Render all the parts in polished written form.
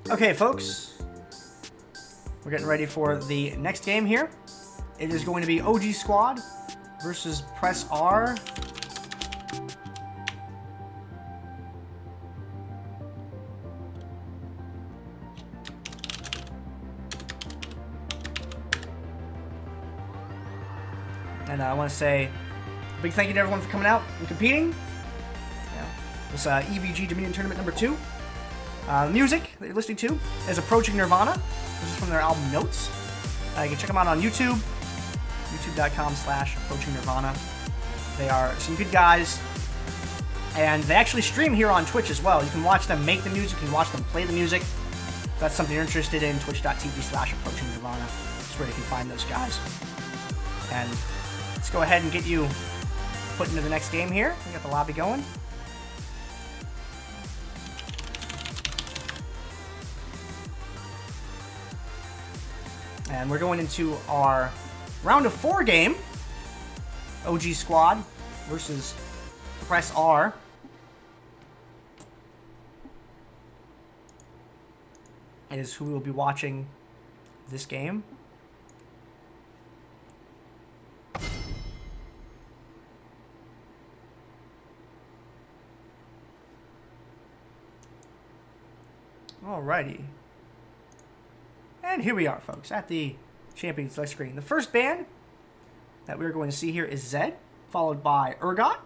Okay, folks, we're getting ready for the next game here. It is going to be OG Squad versus Press R. And I want to say a big thank you to everyone for coming out and competing. This EVG Dominion Tournament number 2. The music that you're listening to is Approaching Nirvana. This is from their album Notes. You can check them out on YouTube, youtube.com/Approaching Nirvana. They are some good guys, and they actually stream here on Twitch as well. You can watch them make the music, you can watch them play the music. If that's something you're interested in, twitch.tv/Approaching Nirvana. That's where you can find those guys. And let's go ahead and get you put into the next game here. We got the lobby going. And we're going into our round of 4 game. OG Squad versus Press R. Is who will be watching this game. Alrighty. And here we are, folks, at the Champions Select screen. The first band that we're going to see here is Zed, followed by Urgot.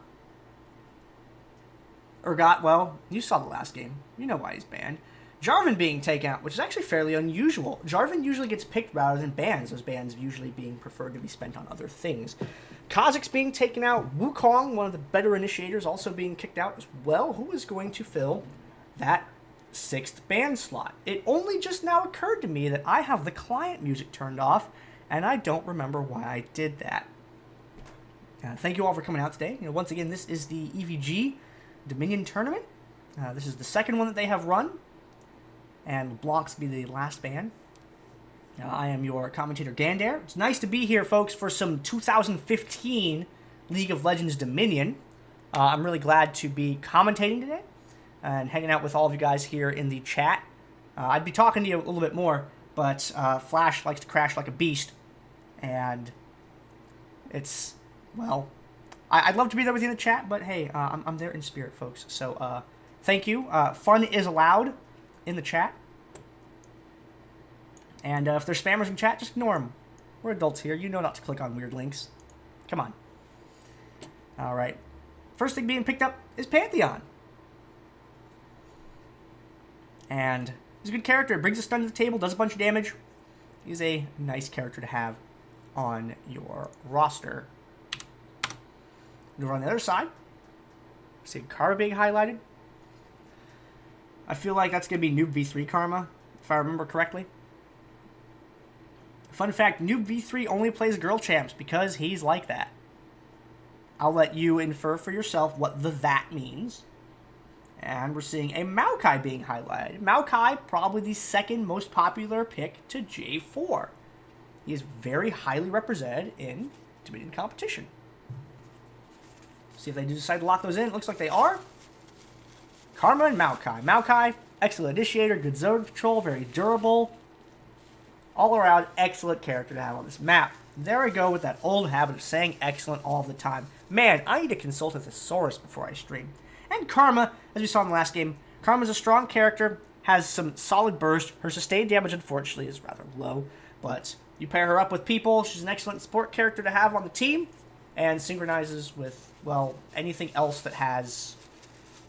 Urgot, well, you saw the last game. You know why he's banned. Jarvan being taken out, which is actually fairly unusual. Jarvan usually gets picked rather than bans, those bans usually being preferred to be spent on other things. Kha'Zix being taken out. Wukong, one of the better initiators, also being kicked out as well. Who is going to fill that 6th ban slot? It only just now occurred to me that I have the client music turned off, and I don't remember why I did that. Thank you all for coming out today. Once again, this is the EVG Dominion Tournament. This is the second one that they have run, and LeBlanc's be the last ban. I am your commentator, Gandair. It's nice to be here, folks, for some 2015 League of Legends Dominion. I'm really glad to be commentating today and hanging out with all of you guys here in the chat. I'd be talking to you a little bit more, but Flash likes to crash like a beast, and it's, well, I'd love to be there with you in the chat, but hey, I'm there in spirit, folks. So thank you. Fun is allowed in the chat, and if there's spammers in chat, just ignore them. We're adults here. You know not to click on weird links. Come on. All right. First thing being picked up is Pantheon. And he's a good character. Brings a stun to the table, does a bunch of damage. He's a nice character to have on your roster. Over on the other side, see Karma being highlighted. I feel like that's going to be Noob V3 Karma, if I remember correctly. Fun fact, Noob V3 only plays girl champs because he's like that. I'll let you infer for yourself what the that means. And we're seeing a Maokai being highlighted. Maokai, probably the second most popular pick to J4. He is very highly represented in Dominion competition. See if they do decide to lock those in. It looks like they are. Karma and Maokai. Maokai, excellent initiator, good zone control, very durable. All around, excellent character to have on this map. There I go with that old habit of saying excellent all the time. Man, I need to consult a thesaurus before I stream. And Karma, as we saw in the last game, Karma's a strong character, has some solid burst. Her sustained damage, unfortunately, is rather low. But you pair her up with people, she's an excellent support character to have on the team, and synchronizes with, well, anything else that has...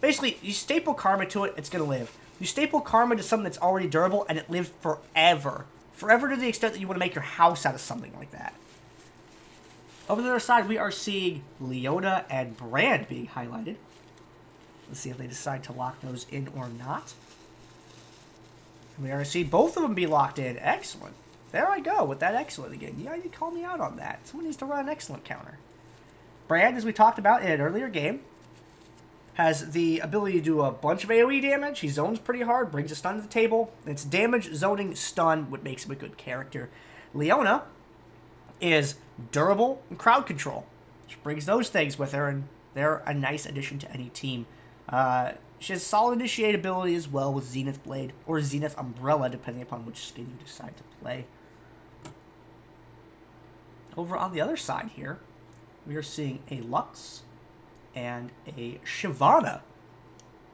Basically, you staple Karma to it, it's going to live. You staple Karma to something that's already durable, and it lives forever. Forever to the extent that you want to make your house out of something like that. Over the other side, we are seeing Leona and Brand being highlighted. Let's see if they decide to lock those in or not. We are going to see both of them be locked in. Excellent. There I go with that excellent again. Yeah, you called me out on that. Someone needs to run an excellent counter. Brand, as we talked about in an earlier game, has the ability to do a bunch of AoE damage. He zones pretty hard, brings a stun to the table. It's damage, zoning, stun, what makes him a good character. Leona is durable and crowd control. She brings those things with her, and they're a nice addition to any team. She has solid initiate ability as well with Zenith Blade, or Zenith Umbrella, depending upon which skin you decide to play. Over on the other side here, we are seeing a Lux and a Shyvana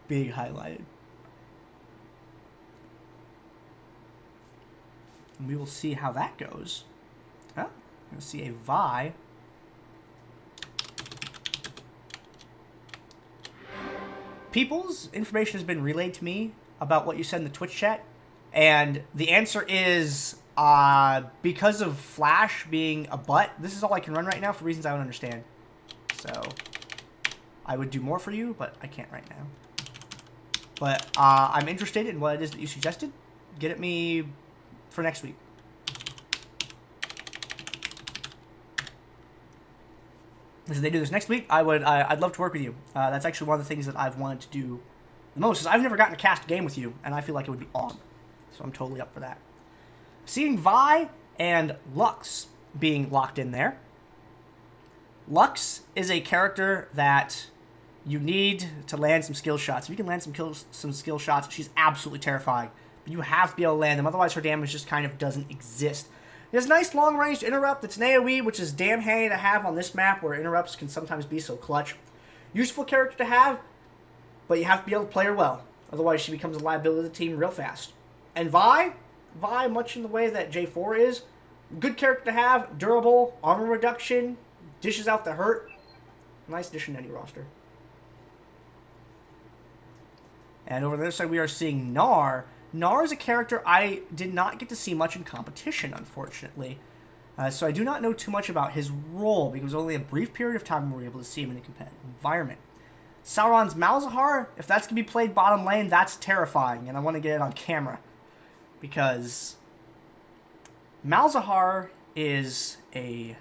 being highlighted. And we will see how that goes. Huh? We're going to see a Vi. People's information has been relayed to me about what you said in the Twitch chat, and the answer is because of Flash being a butt, this is all I can run right now for reasons I don't understand. So I would do more for you, but I can't right now. But I'm interested in what it is that you suggested. Get at me for next week. If they do this next week, I'd love to work with you. That's actually one of the things that I've wanted to do the most, is I've never gotten to cast a game with you, and I feel like it would be awesome. So I'm totally up for that. Seeing Vi and Lux being locked in there. Lux is a character that you need to land some skill shots. If you can land some skill shots, she's absolutely terrifying. But you have to be able to land them, otherwise her damage just kind of doesn't exist. It has a nice long-range interrupt that's an AoE, which is damn handy to have on this map where interrupts can sometimes be so clutch. Useful character to have, but you have to be able to play her well. Otherwise, she becomes a liability to the team real fast. And Vi, much in the way that J4 is, good character to have, durable, armor reduction, dishes out the hurt. Nice addition to any roster. And over the other side, we are seeing Gnar. Gnar is a character I did not get to see much in competition, unfortunately. So I do not know too much about his role, because it was only a brief period of time we were able to see him in a competitive environment. Sauron's Malzahar, if that's going to be played bottom lane, that's terrifying, and I want to get it on camera. Because Malzahar is a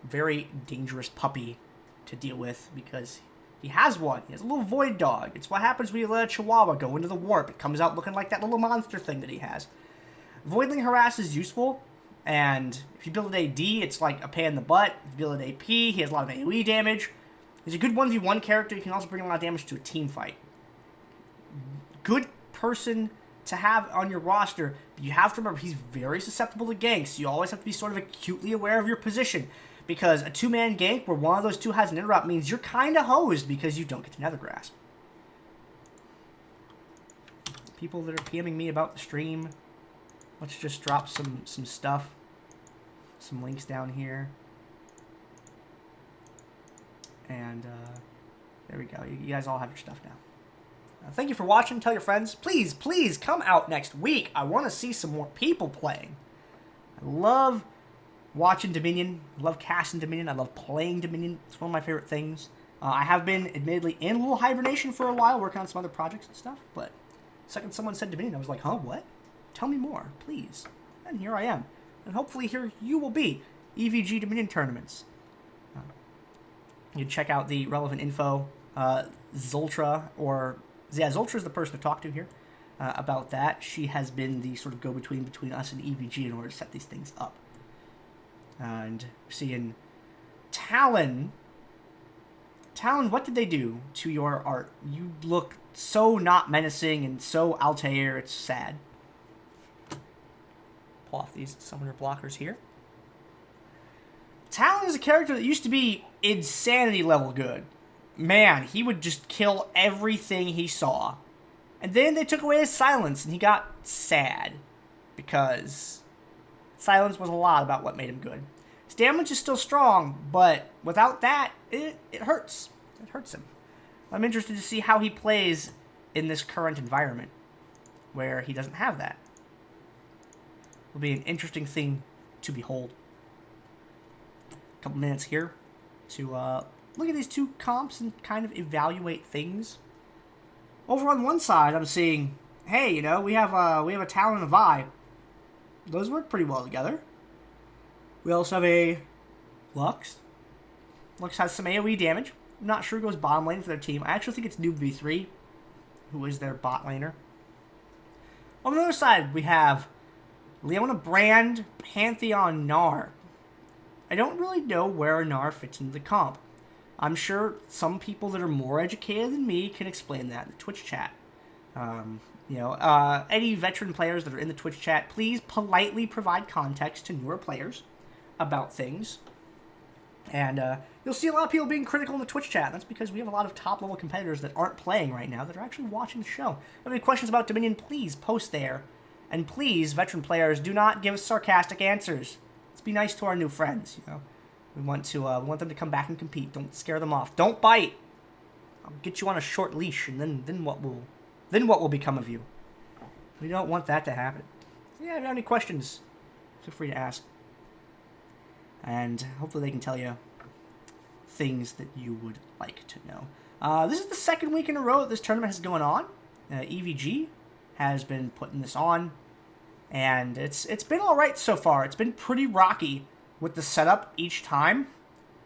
very dangerous puppy to deal with, because he has one. He has a little void dog. It's what happens when you let a chihuahua go into the warp. It comes out looking like that little monster thing that he has. Voidling Harass is useful, and if you build an AD, it's like a pain in the butt. If you build an AP, he has a lot of AoE damage. He's a good 1v1 character. You can also bring a lot of damage to a team fight. Good person to have on your roster, but you have to remember he's very susceptible to ganks. So you always have to be sort of acutely aware of your position, because a two-man gank where one of those two has an interrupt means you're kind of hosed because you don't get to Nether Grasp. People that are PMing me about the stream, let's just drop some stuff, some links down here. And there we go. You guys all have your stuff now. Thank you for watching. Tell your friends. Please, please come out next week. I want to see some more people playing. I love watching Dominion. I love casting Dominion. I love playing Dominion. It's one of my favorite things. I have been, admittedly, in a little hibernation for a while, working on some other projects and stuff. But the second someone said Dominion, I was like, huh, what? Tell me more, please. And here I am. And hopefully here you will be. EVG Dominion tournaments. You check out the relevant info. Zoltra, Zoltra is the person to talk to here about that. She has been the sort of go-between between us and EVG in order to set these things up. And seeing Talon. Talon, what did they do to your art? You look so not menacing and so Altair, it's sad. Pull off these summoner blockers here. Talon is a character that used to be insanity level good. Man, he would just kill everything he saw. And then they took away his silence, and he got sad. Because silence was a lot about what made him good. His damage is still strong, but without that, it hurts. It hurts him. I'm interested to see how he plays in this current environment, where he doesn't have that. It'll be an interesting thing to behold. A couple minutes here to look at these two comps and kind of evaluate things. Over on one side, I'm seeing, hey, you know, we have a Talon and a Vi. Those work pretty well together. We also have a Lux. Lux has some AoE damage. I'm not sure who goes bottom lane for their team. I actually think it's Noob V3, who is their bot laner. On the other side, we have Leona Brand, Pantheon Gnar. I don't really know where Gnar fits into the comp. I'm sure some people that are more educated than me can explain that in the Twitch chat. Any veteran players that are in the Twitch chat, please politely provide context to newer players about things. And you'll see a lot of people being critical in the Twitch chat. That's because we have a lot of top-level competitors that aren't playing right now that are actually watching the show. If you have any questions about Dominion, please post there. And please, veteran players, do not give sarcastic answers. Let's be nice to our new friends, you know. We want them to come back and compete. Don't scare them off. Don't bite. I'll get you on a short leash, and then what will become of you? We don't want that to happen. So yeah, if you have any questions, feel free to ask. And hopefully they can tell you things that you would like to know. This is the second week in a row that this tournament has going on. EVG has been putting this on, and it's been all right so far. It's been pretty rocky with the setup each time,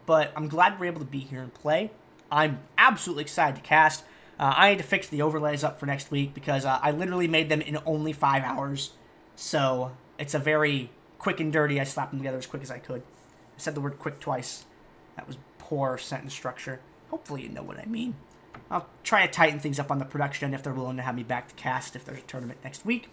but I'm glad we're able to be here and play. I'm absolutely excited to cast. I need to fix the overlays up for next week because I literally made them in only 5 hours. So it's a very quick and dirty. I slapped them together as quick as I could. I said the word quick twice. That was poor sentence structure. Hopefully you know what I mean. I'll try to tighten things up on the production if they're willing to have me back to cast if there's a tournament next week.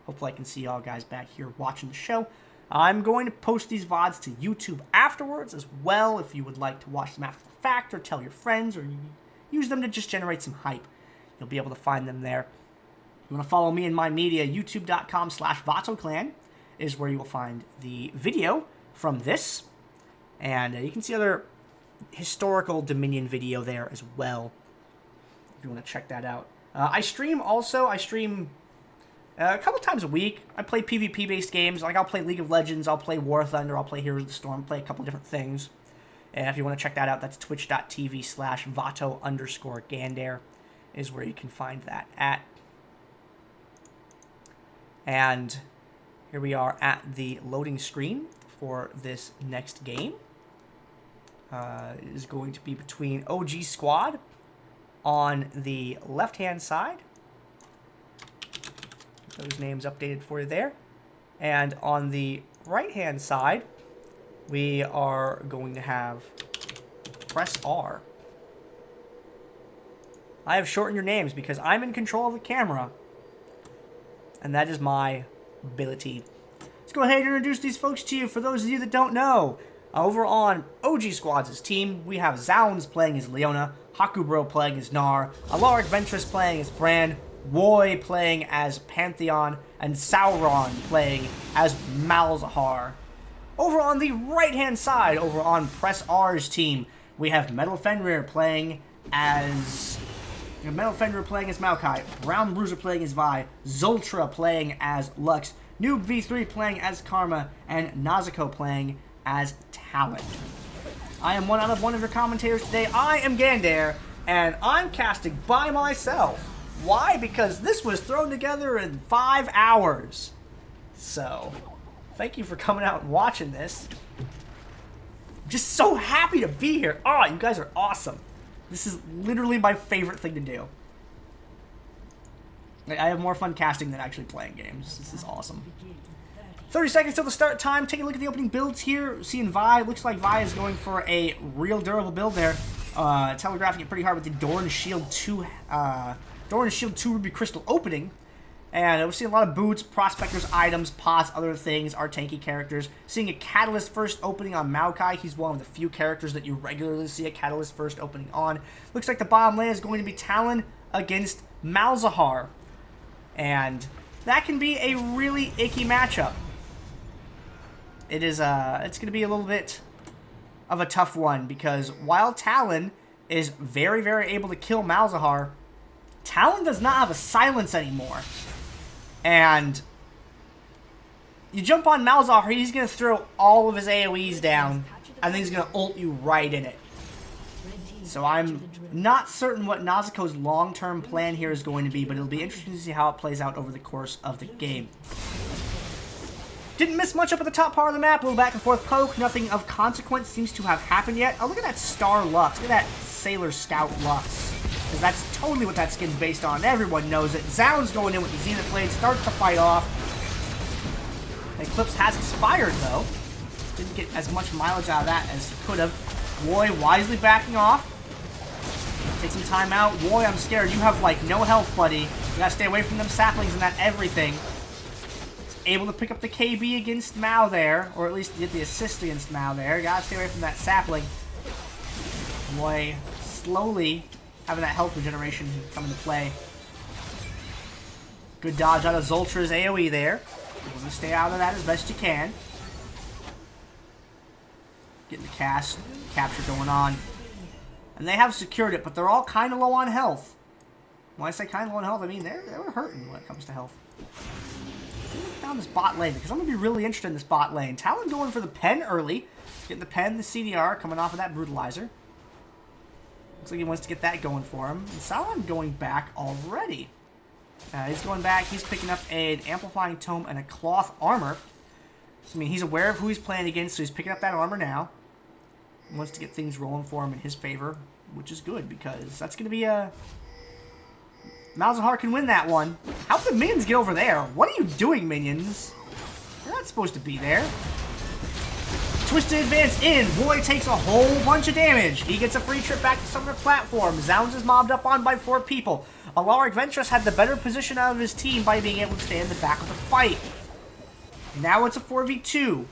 Hopefully I can see y'all guys back here watching the show. I'm going to post these VODs to YouTube afterwards as well if you would like to watch them after the fact or tell your friends or use them to just generate some hype. You'll be able to find them there. If you want to follow me and my media, youtube.com/VatoClan is where you will find the video from this. And you can see other historical Dominion video there as well if you want to check that out. I stream also. I stream a couple times a week. I play PvP-based games. Like, I'll play League of Legends, I'll play War Thunder, I'll play Heroes of the Storm, play a couple different things. And if you want to check that out, that's twitch.tv/Vato_Gandair is where you can find that at. And here we are at the loading screen for this next game. It is going to be between OG Squad on the left-hand side. Those names updated for you there. And on the right-hand side, we are going to have Press R. I have shortened your names because I'm in control of the camera. And that is my ability. Let's go ahead and introduce these folks to you for those of you that don't know. Over on OG Squad's team, we have Zounds playing as Leona, Hakubro playing as Nar, Alaric Ventress playing as Bran, Roy playing as Pantheon, and Sauron playing as Malzahar. Over on the right-hand side, over on Press R's team, we have Metal Fenrir playing as Maokai, Brown Bruiser playing as Vi, Zoltra playing as Lux, Noob V3 playing as Karma, and Nazuko playing as Talon. I am one out of one of your commentators today. I am Gandair, and I'm casting by myself. Why? Because this was thrown together in 5 hours. So, thank you for coming out and watching this. I'm just so happy to be here. Oh, you guys are awesome. This is literally my favorite thing to do. I have more fun casting than actually playing games. This is awesome. 30 seconds till the start time. Taking a look at the opening builds here. Seeing Vi. Looks like Vi is going for a real durable build there. Telegraphing it pretty hard with the Doran Shield 2 Ruby Crystal opening. And we're seeing a lot of boots, prospectors, items, pots, other things, our tanky characters. Seeing a Catalyst first opening on Maokai. He's one of the few characters that you regularly see a Catalyst first opening on. Looks like the bottom lane is going to be Talon against Malzahar. And that can be a really icky matchup. It's going to be a little bit of a tough one because while Talon is very, very able to kill Malzahar, Talon does not have a silence anymore. And you jump on Malzahar, he's going to throw all of his AoEs down, and then he's going to ult you right in it. So I'm not certain what Nazuko's long-term plan here is going to be, but it'll be interesting to see how it plays out over the course of the game. Didn't miss much up at the top part of the map. A little back and forth poke. Nothing of consequence seems to have happened yet. Oh, look at that Star Lux. Look at that Sailor Scout Lux. Because that's totally what that skin's based on. Everyone knows it. Zound's going in with the Zenith Blade. Starts the fight off. Eclipse has expired, though. Didn't get as much mileage out of that as he could have. Roy wisely backing off. Take some time out. Roy, I'm scared. You have, like, no health, buddy. You gotta stay away from them saplings and that everything. Able to pick up the KB against Mao there, or at least get the assist against Mao there. Gotta stay away from that sapling. Roy slowly having that health regeneration come into play. Good dodge out of Zoltra's AoE there. Able to stay out of that as best you can. Getting the capture going on. And they have secured it, but they're all kind of low on health. When I say kind of low on health, I mean they're hurting when it comes to health. Down this bot lane, because I'm going to be really interested in this bot lane. Talon going for the pen early. Getting the pen, the CDR, coming off of that brutalizer. Looks like he wants to get that going for him. And Sauron going back already. He's going back. He's picking up an amplifying tome and a cloth armor. I mean, he's aware of who he's playing against, so he's picking up that armor now. He wants to get things rolling for him in his favor, which is good, because that's going to be a... Malzahar can win that one. How did the minions get over there? What are you doing, minions? You're not supposed to be there. Twisted advance in. Roy takes a whole bunch of damage. He gets a free trip back to Summoner platform. Zounds is mobbed up on by 4 people. Alaric Ventress had the better position out of his team by being able to stay in the back of the fight. Now it's a 4v2.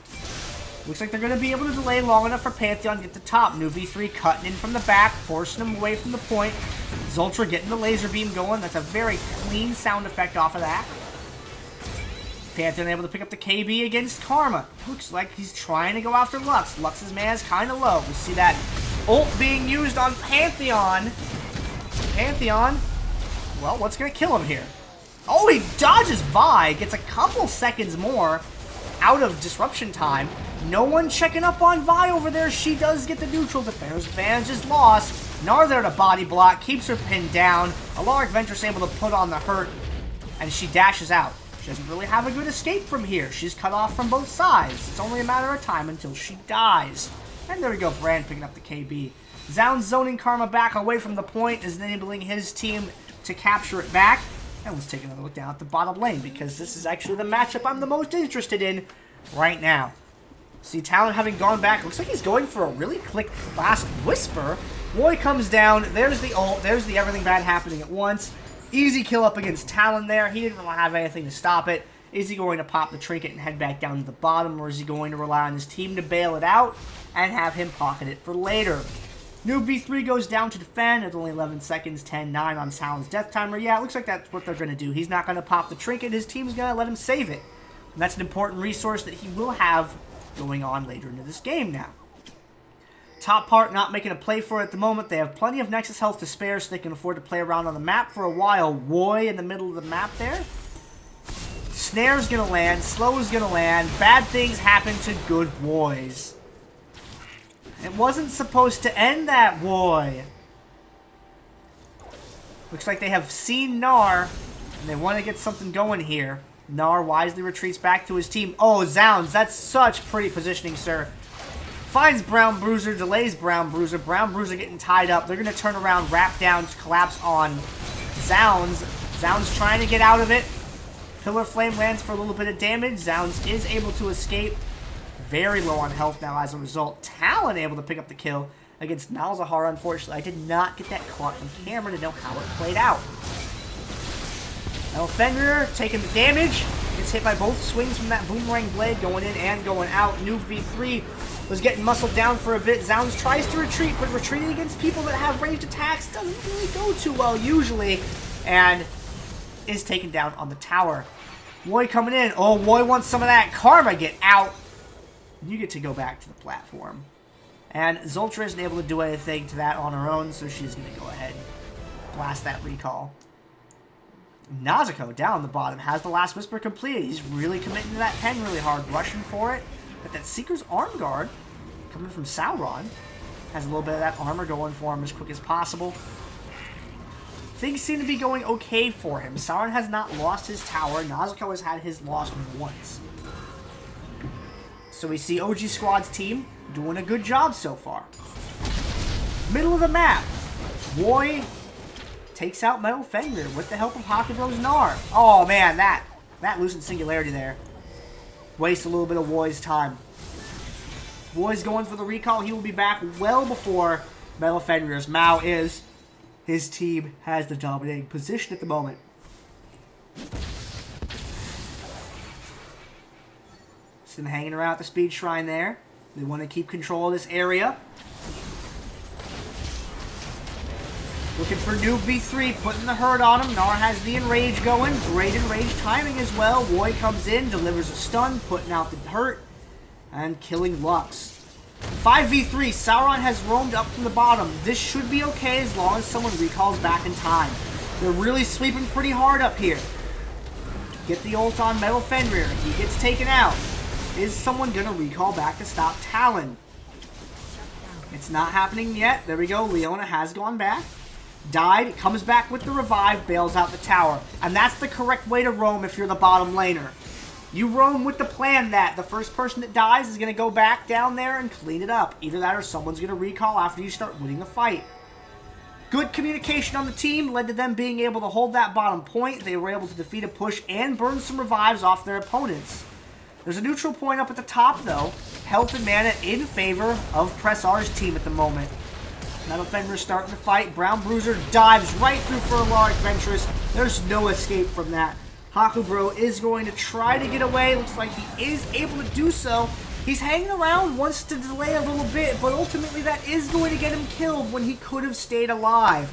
Looks like they're going to be able to delay long enough for Pantheon to get the top. New V3 cutting in from the back, forcing him away from the point. Zoltra getting the laser beam going. That's a very clean sound effect off of that. Pantheon able to pick up the KB against Karma. Looks like he's trying to go after Lux. Lux's man is kind of low. We see that ult being used on Pantheon. Pantheon, well, what's going to kill him here? Oh, he dodges Vi. Gets a couple seconds more out of disruption time. No one checking up on Vi over there. She does get the neutral. Defender's advantage is lost. Gnar there to body block. Keeps her pinned down. Alaric Ventress able to put on the hurt. And she dashes out. She doesn't really have a good escape from here. She's cut off from both sides. It's only a matter of time until she dies. And there we go. Brand picking up the KB. Zounds zoning Karma back away from the point, is enabling his team to capture it back. And let's take another look down at the bottom lane, because this is actually the matchup I'm the most interested in right now. See, Talon having gone back, looks like he's going for a really quick fast whisper. Roy comes down, there's the ult, there's the everything bad happening at once. Easy kill up against Talon there. He didn't really have anything to stop it. Is he going to pop the trinket and head back down to the bottom, or is he going to rely on his team to bail it out and have him pocket it for later? New V3 goes down to defend at only 11 seconds, 10-9 on Talon's death timer. Yeah, it looks like that's what they're going to do. He's not going to pop the trinket. His team's going to let him save it. And that's an important resource that he will have going on later into this game now. Top part not making a play for it at the moment. They have plenty of Nexus health to spare, so they can afford to play around on the map for a while. Roy in the middle of the map there. Snare's going to land. Slow's going to land. Bad things happen to good Roys. It wasn't supposed to end that way. Looks like they have seen Gnar, and they want to get something going here. Gnar wisely retreats back to his team. Oh, Zounds, that's such pretty positioning, sir. Finds Brown Bruiser, delays Brown Bruiser. Brown Bruiser getting tied up. They're going to turn around, wrap down, collapse on Zounds. Zounds trying to get out of it. Pillar Flame lands for a little bit of damage. Zounds is able to escape. Very low on health now as a result. Talon able to pick up the kill against Malzahar, unfortunately. I did not get that caught on camera to know how it played out. Now Fenrir taking the damage. Gets hit by both swings from that boomerang blade going in and going out. New V3 was getting muscled down for a bit. Zounds tries to retreat, but retreating against people that have ranged attacks doesn't really go too well usually. And is taken down on the tower. Roy coming in. Oh, Roy wants some of that Karma. Get out. You get to go back to the platform. And Zoltra isn't able to do anything to that on her own, so she's going to go ahead and blast that recall. Nazuko, down on the bottom, has the last whisper completed. He's really committing to that pen really hard, rushing for it. But that Seeker's arm guard, coming from Sauron, has a little bit of that armor going for him as quick as possible. Things seem to be going okay for him. Sauron has not lost his tower. Nazuko has had his loss once. So we see OG Squad's team doing a good job so far. Middle of the map. Roy takes out Metal Fenrir with the help of Hakudo's Gnar. Oh man, that Lucent Singularity there. Waste a little bit of Roy's time. Roy's going for the recall. He will be back well before Metal Fenrir's. Mao is. His team has the dominating position at the moment. Just been hanging around at the speed shrine there. They want to keep control of this area. Looking for Noob V3, putting the hurt on him. Nar has the enrage going. Great enrage timing as well. Roy comes in, delivers a stun, putting out the hurt, and killing Lux. 5v3, Sauron has roamed up from the bottom. This should be okay as long as someone recalls back in time. They're really sweeping pretty hard up here. Get the ult on Metal Fenrir. He gets taken out. Is someone going to recall back to stop Talon? It's not happening yet. There we go. Leona has gone back. Died. Comes back with the revive. Bails out the tower. And that's the correct way to roam if you're the bottom laner. You roam with the plan that the first person that dies is going to go back down there and clean it up. Either that or someone's going to recall after you start winning the fight. Good communication on the team led to them being able to hold that bottom point. They were able to defeat a push and burn some revives off their opponents. There's a neutral point up at the top, though. Health and mana in favor of Press R's team at the moment. Metal Fenrir starting to fight. Brown Bruiser dives right through for a large Ventress. There's no escape from that. Hakubro is going to try to get away. Looks like he is able to do so. He's hanging around, wants to delay a little bit, but ultimately that is going to get him killed when he could have stayed alive.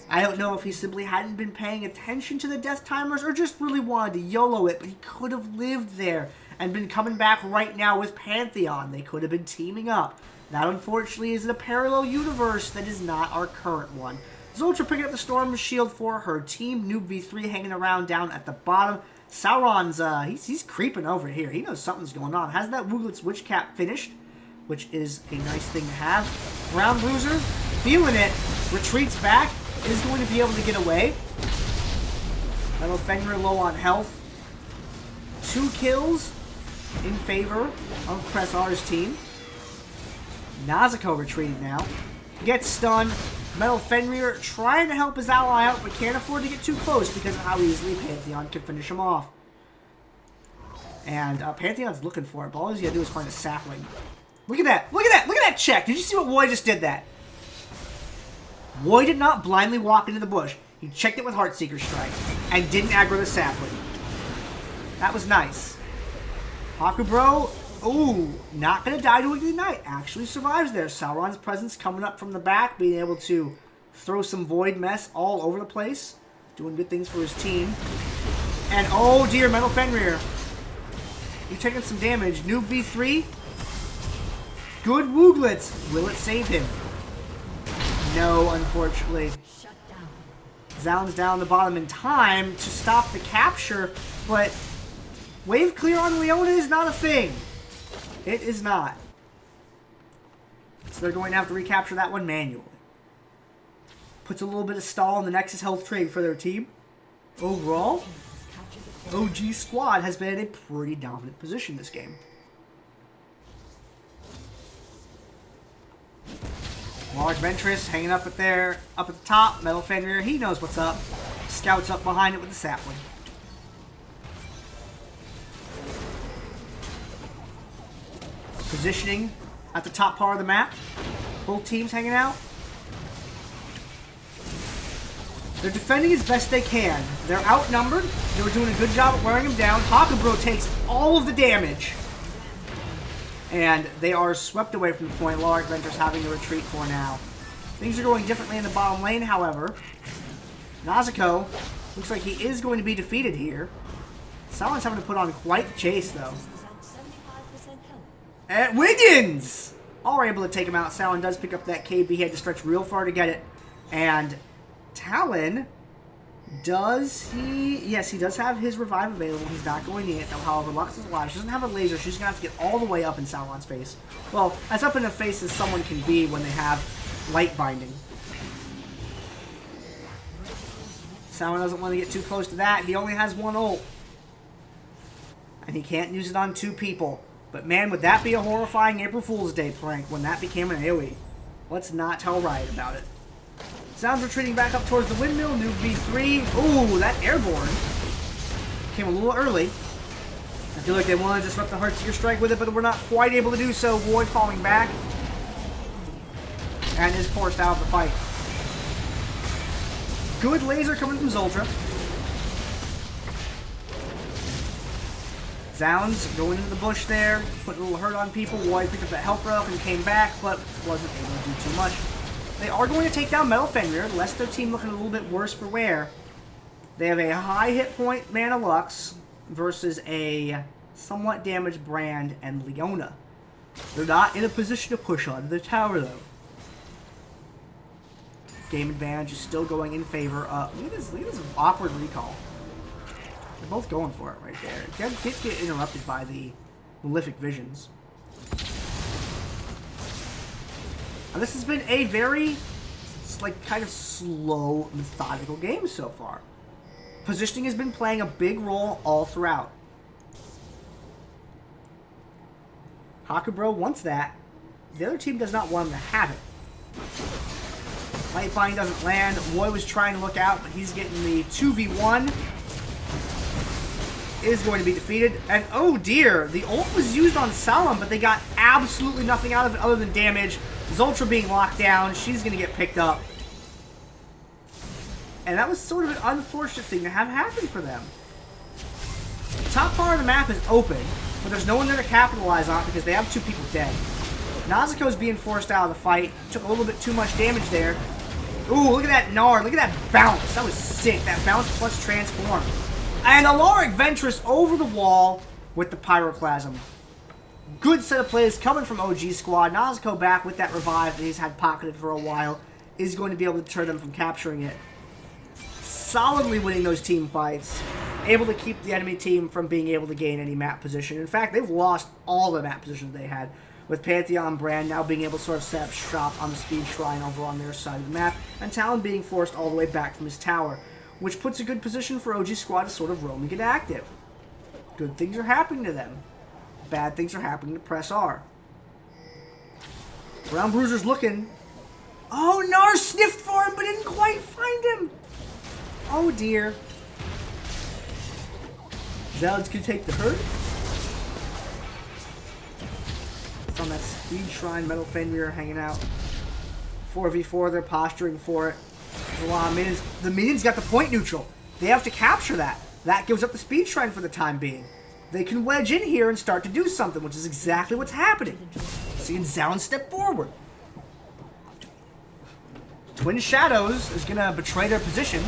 I don't know if he simply hadn't been paying attention to the death timers or just really wanted to YOLO it, but he could have lived there and been coming back right now with Pantheon. They could have been teaming up. That, unfortunately, is in a parallel universe that is not our current one. Zultra picking up the Storm Shield for her team. Noob V3 hanging around down at the bottom. Sauron's, he's creeping over here. He knows something's going on. Has that Wooglet's Witch Cap finished, which is a nice thing to have. Brown Bruiser, feeling it, retreats back, is going to be able to get away. Metal Fenrir low on health. 2 kills in favor of Press R's team. Nazuko retreating now. Gets stunned. Metal Fenrir trying to help his ally out, but can't afford to get too close because of how easily Pantheon can finish him off. And Pantheon's looking for it, but all he's got to do is find a sapling. Look at that! Look at that! Look at that check! Did you see what Roy just did that? Roy did not blindly walk into the bush. He checked it with Heartseeker Strike and didn't aggro the sapling. That was nice. Hakubro, ooh, not going to die to Ignite. Actually survives there. Sauron's presence coming up from the back, being able to throw some void mess all over the place. Doing good things for his team. And oh dear, Metal Fenrir. He's taking some damage. Noob V3. Good Wooglets. Will it save him? No, unfortunately. Zalon's down the bottom in time to stop the capture, but wave clear on Leona is not a thing. It is not. So they're going to have to recapture that one manually. Puts a little bit of stall in the Nexus health trade for their team. Overall, OG squad has been in a pretty dominant position this game. Large Ventress hanging up at there, up at the top. Metal Fenrir, he knows what's up. Scouts up behind it with the sapling. Positioning at the top part of the map. Both teams hanging out. They're defending as best they can. They're outnumbered. They were doing a good job at wearing him down. Hakubro takes all of the damage. And they are swept away from the point. Large Ventress having to retreat for now. Things are going differently in the bottom lane, however. Nazuko looks like he is going to be defeated here. Someone's having to put on quite the chase, though. And Wiggins! All are able to take him out. Salon does pick up that KB. He had to stretch real far to get it. And Talon, does he... Yes, he does have his revive available. He's not going in. However, Lux is alive. She doesn't have a laser. She's going to have to get all the way up in Sauron's face. Well, as up in the face as someone can be when they have light binding. Sauron doesn't want to get too close to that. He only has one ult. And he can't use it on 2 people. But man, would that be a horrifying April Fool's Day prank when that became an AoE. Let's not tell Riot about it. Sounds retreating back up towards the windmill. Noob V3. Ooh, that airborne came a little early. I feel like they want to disrupt the Heartseeker strike with it, but we're not quite able to do so. Void falling back. And is forced out of the fight. Good laser coming from Zultra. Zounds going into the bush there, put a little hurt on people. Void picked up that health relic and came back, but wasn't able to do too much. They are going to take down Metal Fenrir, lest their team looking a little bit worse for wear. They have a high hit point Mana Lux versus a somewhat damaged Brand and Leona. They're not in a position to push onto the tower, though. Game advantage is still going in favor of... Look at this awkward recall. They're both going for it right there. Can't get interrupted by the Malefic Visions. Now, this has been a very, like, kind of slow, methodical game so far. Positioning has been playing a big role all throughout. Hakubro wants that. The other team does not want him to have it. Lightbind doesn't land. Roy was trying to look out, but he's getting the 2v1. Is going to be defeated. And oh dear, the ult was used on Salam, but they got absolutely nothing out of it other than damage. Zultra being locked down. She's going to get picked up. And that was sort of an unfortunate thing to have happen for them. The top part of the map is open, but there's no one there to capitalize on it because they have 2 people dead. Nazuko's being forced out of the fight. Took a little bit too much damage there. Ooh, look at that Nard. Look at that bounce. That was sick. That bounce plus transform. And Alaric Ventress over the wall with the Pyroclasm. Good set of plays coming from OG Squad. Nazuko back with that revive that he's had pocketed for a while. Is going to be able to deter them from capturing it. Solidly winning those team fights. Able to keep the enemy team from being able to gain any map position. In fact, they've lost all the map positions they had. With Pantheon Brand now being able to sort of set up shop on the Speed Shrine over on their side of the map. And Talon being forced all the way back from his tower. Which puts a good position for OG Squad to sort of roam and get active. Good things are happening to them. Bad things are happening to Press R. Brown Bruiser's looking. Oh, Nar sniffed for him but didn't quite find him. Oh dear. Zounds can take the hurt. It's on that Speed Shrine. Metal Fenrir hanging out. 4v4, they're posturing for it. A lot of minions. The minions got the point neutral. They have to capture that. That gives up the Speed Shrine for the time being. They can wedge in here and start to do something, which is exactly what's happening. Seeing Zound step forward. Twin Shadows is going to betray their position.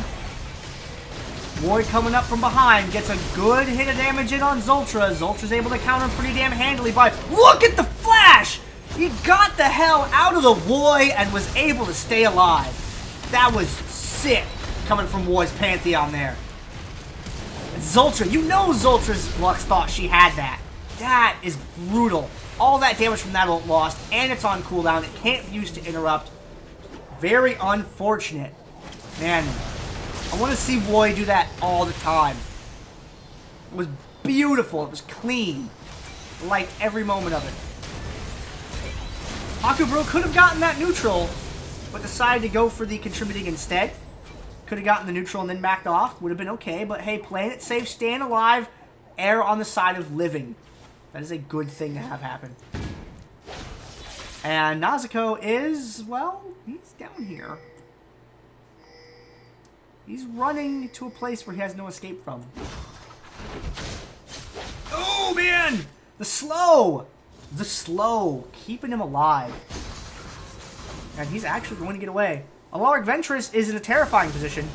Roy coming up from behind gets a good hit of damage in on Zultra. Zultra's able to counter pretty damn handily by... Look at the flash! He got the hell out of the Roy and was able to stay alive. That was sick coming from Roy's Pantheon there. And Zultra, you know Zultra's Lux thought she had that. That is brutal. All that damage from that ult lost, and it's on cooldown. It can't be used to interrupt. Very unfortunate. Man, I want to see Roy do that all the time. It was beautiful. It was clean. I liked every moment of it. Hakubro could have gotten that neutral, but decided to go for the contributing instead. Could have gotten the neutral and then backed off. Would have been okay, but hey, playing it safe, staying alive, err on the side of living. That is a good thing to have happen. And Nazuko is, well, he's down here. He's running to a place where he has no escape from. Oh, man! The slow! The slow. Keeping him alive. And he's actually going to get away. Alaric Ventress is in a terrifying position.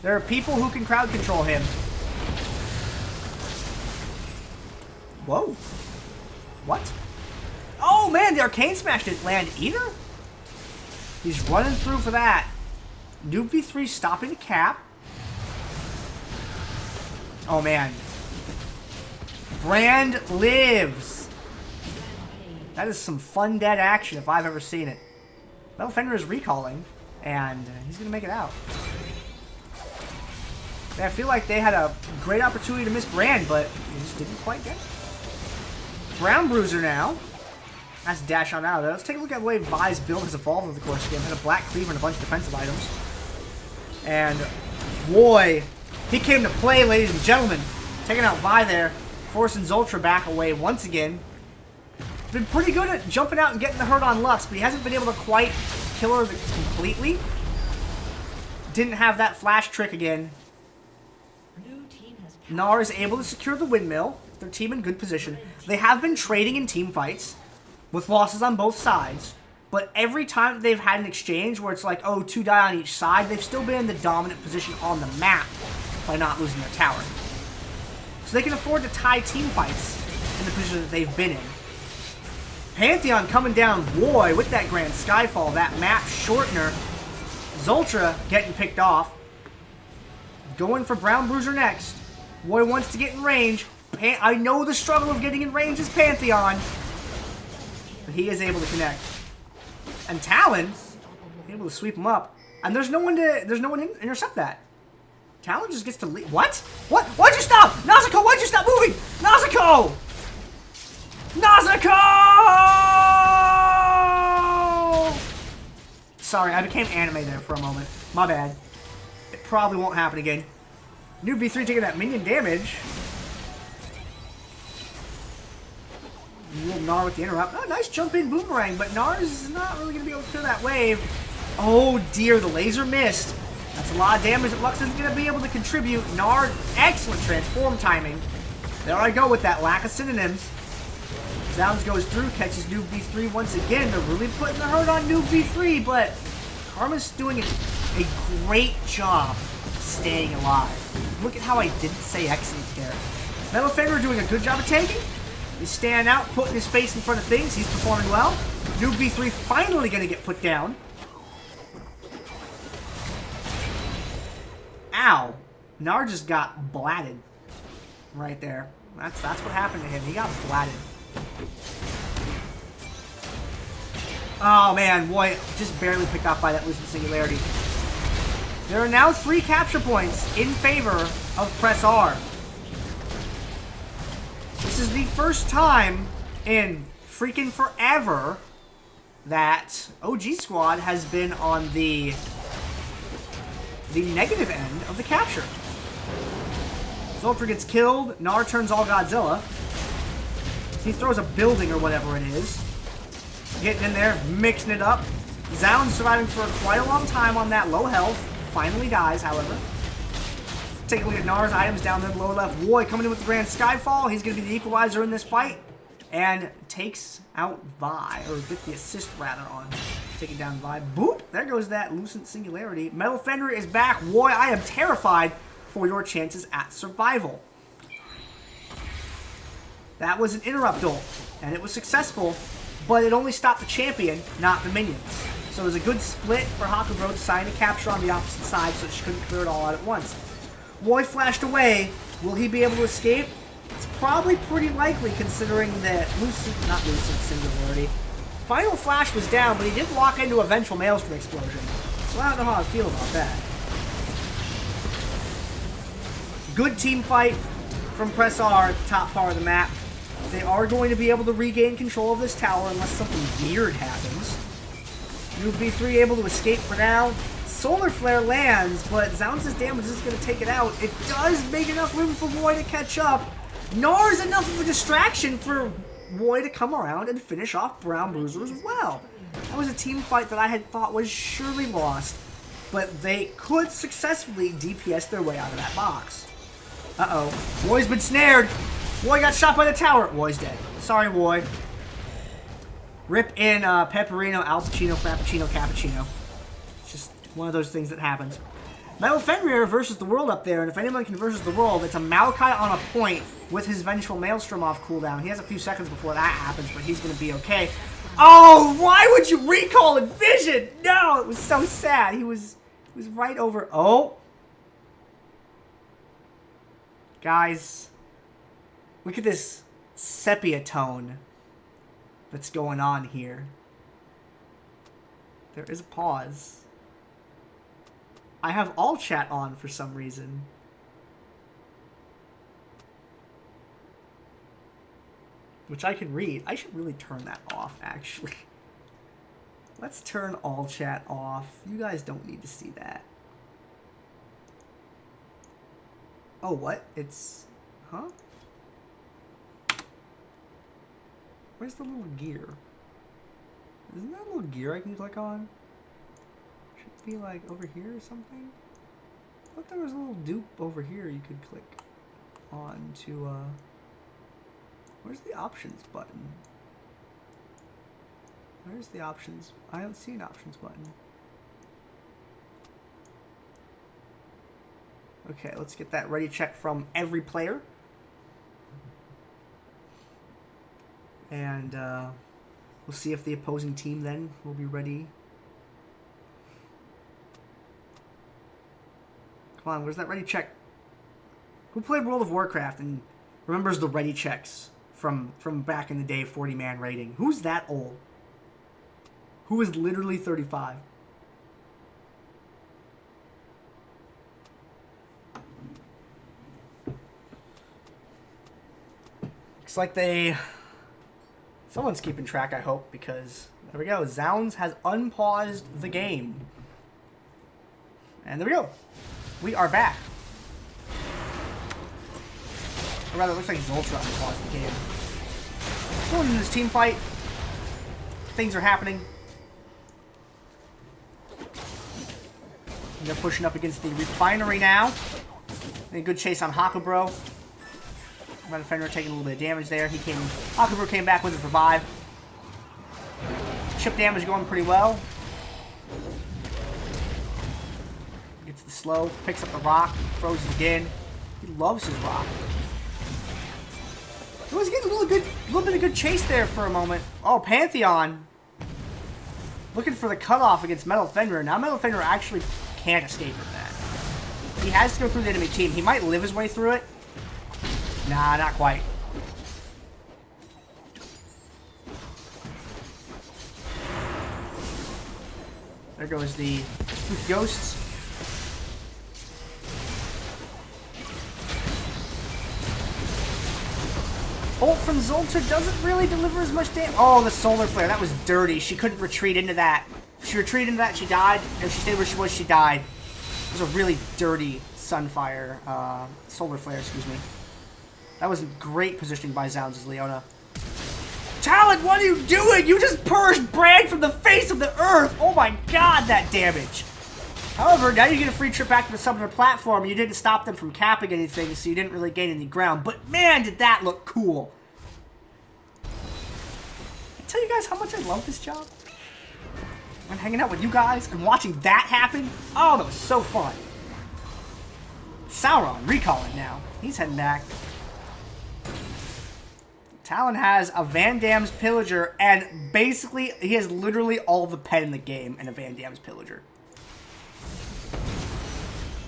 There are people who can crowd control him. Whoa. What? Oh, man, the Arcane Smash didn't land either? He's running through for that. Noob V3 stopping the cap. Oh, man. Brand lives. That is some fun dead action if I've ever seen it. Metal Fenrir is recalling, and he's going to make it out. I feel like they had a great opportunity to miss Brand, but he just didn't quite get it. Brown Bruiser now. That's dash on out of it. Let's take a look at the way Vi's build has evolved over the course of the game. Had a Black Cleaver and a bunch of defensive items. And, boy, he came to play, ladies and gentlemen. Taking out Vi there. forcing Zultra back away once again. Been pretty good at jumping out and getting the hurt on Lux, but he hasn't been able to quite kill her completely. Didn't have that flash trick again. Gnar is able to secure the windmill. Their team in good position. They have been trading in team fights with losses on both sides. But every time they've had an exchange where it's like, oh, 2 die on each side, they've still been in the dominant position on the map by not losing their tower. So they can afford to tie team fights in the position that they've been in. Pantheon coming down, Roy with that Grand Skyfall, that map shortener. Zultra getting picked off. Going for Brown Bruiser next. Roy wants to get in range. I know the struggle of getting in range is Pantheon. But he is able to connect. And Talon able to sweep him up. And there's no one to intercept that. Talon just gets to leave. What? What? Why'd you stop? Nazuko, why'd you stop moving? Nazuko! Nazuko! Sorry, I became anime there for a moment. My bad. It probably won't happen again. New B3 taking that minion damage. Little Gnar with the interrupt. Oh, nice jump in boomerang, but Gnar's not really going to be able to clear that wave. Oh dear, the laser missed. That's a lot of damage that Lux isn't going to be able to contribute. Gnar, excellent transform timing. There I go with that lack of synonyms. Zounds goes through, catches Noob B3 once again. They're really putting the hurt on Noob B3, but Karma's doing a great job staying alive. Look at how I didn't say excellent there. Metal Fenrir doing a good job of taking. He's standing out, putting his face in front of things. He's performing well. Noob B3 finally going to get put down. Ow. Gnar just got blatted. Right there. That's what happened to him. He got blatted. Oh man, boy, just barely picked off by that Lucent Singularity. There are now 3 capture points in favor of Press R. This is the first time in freaking forever that OG Squad has been on the negative end of the capture. Zultra gets killed. Gnar turns all Godzilla. He throws a building or whatever it is. Getting in there, mixing it up. Zound surviving for quite a long time on that low health. Finally dies, however. Take a look at Gnar's items down there in the lower left. Roy coming in with the Grand Skyfall. He's going to be the equalizer in this fight. And takes out Vi. Or get the assist, rather, on taking down Vi. Boop! There goes that Lucent Singularity. Metal Fenrir is back. Roy, I am terrified for your chances at survival. That was an interrupt ult. And it was successful. But it only stopped the champion, not the minions. So it was a good split for Hakugro deciding to capture on the opposite side so she couldn't clear it all out at once. Roy flashed away. Will he be able to escape? It's probably pretty likely considering that Lucent Singularity. Final Flash was down, but he did lock into a Vengeful Maelstrom explosion. So I don't know how I feel about that. Good team fight from Press R at the top part of the map. They are going to be able to regain control of this tower unless something weird happens. Noob B3 able to escape for now. Solar Flare lands, but Zounds' damage is going to take it out. It does make enough room for Roy to catch up. Gnar's enough of a distraction for Roy to come around and finish off Brown Bruiser as well. That was a team fight that I had thought was surely lost, but they could successfully DPS their way out of that box. Uh-oh. Roy's been snared. Roy got shot by the tower. Roy's dead. Sorry, Roy. Rip in Pepperino, Al Pacino, Frappuccino, Cappuccino. It's just one of those things that happens. Metal Fenrir versus the world up there, and if anyone can versus the world, it's a Maokai on a point with his Vengeful Maelstrom off cooldown. He has a few seconds before that happens, but he's going to be okay. Oh, why would you recall Envision? No, it was so sad. He was right over. Oh. Guys, look at this sepia tone that's going on here. There is a pause. I have all chat on for some reason. Which I can read. I should really turn that off, actually. Let's turn all chat off. You guys don't need to see that. Oh, what? It's... Huh? Where's the little gear? Isn't that a little gear I can click on? Should it be like over here or something? I thought there was a little dupe over here you could click on to, where's the options button? Where's the options? I don't see an options button. Okay, let's get that ready check from every player. And we'll see if the opposing team then will be ready. Come on, where's that ready check? Who played World of Warcraft and remembers the ready checks from back in the day, 40-man rating? Who's that old? Who is literally 35? Looks like someone's keeping track, I hope, because there we go. Zounds has unpaused the game. And there we go. We are back. Or rather, it looks like Zoltra unpaused the game. Going in this team fight. Things are happening. They're pushing up against the refinery now. A good chase on Hakabro. My defender taking a little bit of damage there. Hakabro came back with a revive. Chip damage going pretty well. Gets the slow, picks up the rock, throws it again. He loves his rock. He was getting a little bit of good chase there for a moment. Oh, Pantheon. Looking for the cutoff against Metal Fenrir. Now Metal Fenrir actually can't escape from that. He has to go through the enemy team. He might live his way through it. Nah, not quite. There goes the ghosts. Ult from Zoltar doesn't really deliver as much damage. Oh, the solar flare. That was dirty. She couldn't retreat into that. She retreated into that, she died. If she stayed where she was, she died. It was a really dirty Sunfire, solar flare, excuse me. That was great positioning by Zounds' Leona. Talon, what are you doing? You just purged Brand from the face of the earth! Oh my god, that damage! However, now you get a free trip back to the summoner platform. You didn't stop them from capping anything, so you didn't really gain any ground. But man, did that look cool! I tell you guys how much I love this job. And hanging out with you guys and watching that happen. Oh, that was so fun. Sauron recalling now. He's heading back. Talon has a Van Damme's Pillager, and basically, he has literally all the pen in the game in a Van Damme's Pillager.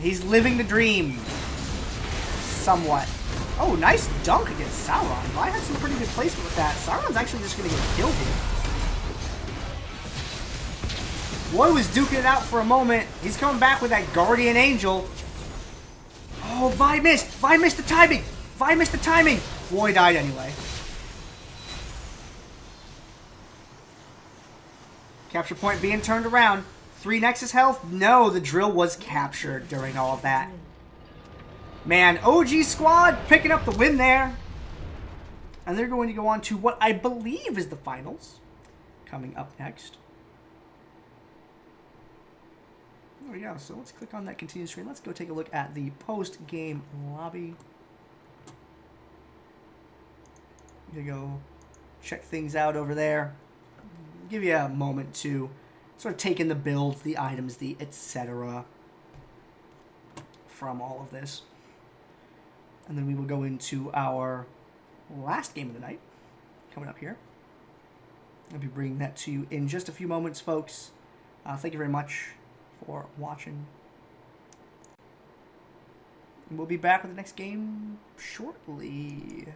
He's living the dream. Somewhat. Oh, nice dunk against Sauron. Vi had some pretty good placement with that. Sauron's actually just going to get killed here. Boy was duking it out for a moment. He's coming back with that Guardian Angel. Oh, Vi missed. Vi missed the timing. Vi missed the timing. Boy died anyway. Capture point being turned around. 3 Nexus health? No, the drill was captured during all of that. Man, OG squad picking up the win there. And they're going to go on to what I believe is the finals. Coming up next. There we go. So let's click on that continue screen. Let's go take a look at the post-game lobby. I'm going to go check things out over there. Give you a moment to sort of take in the builds, the items, the etc. from all of this. And then we will go into our last game of the night, coming up here. I'll be bringing that to you in just a few moments, folks. Thank you very much for watching. And we'll be back with the next game shortly.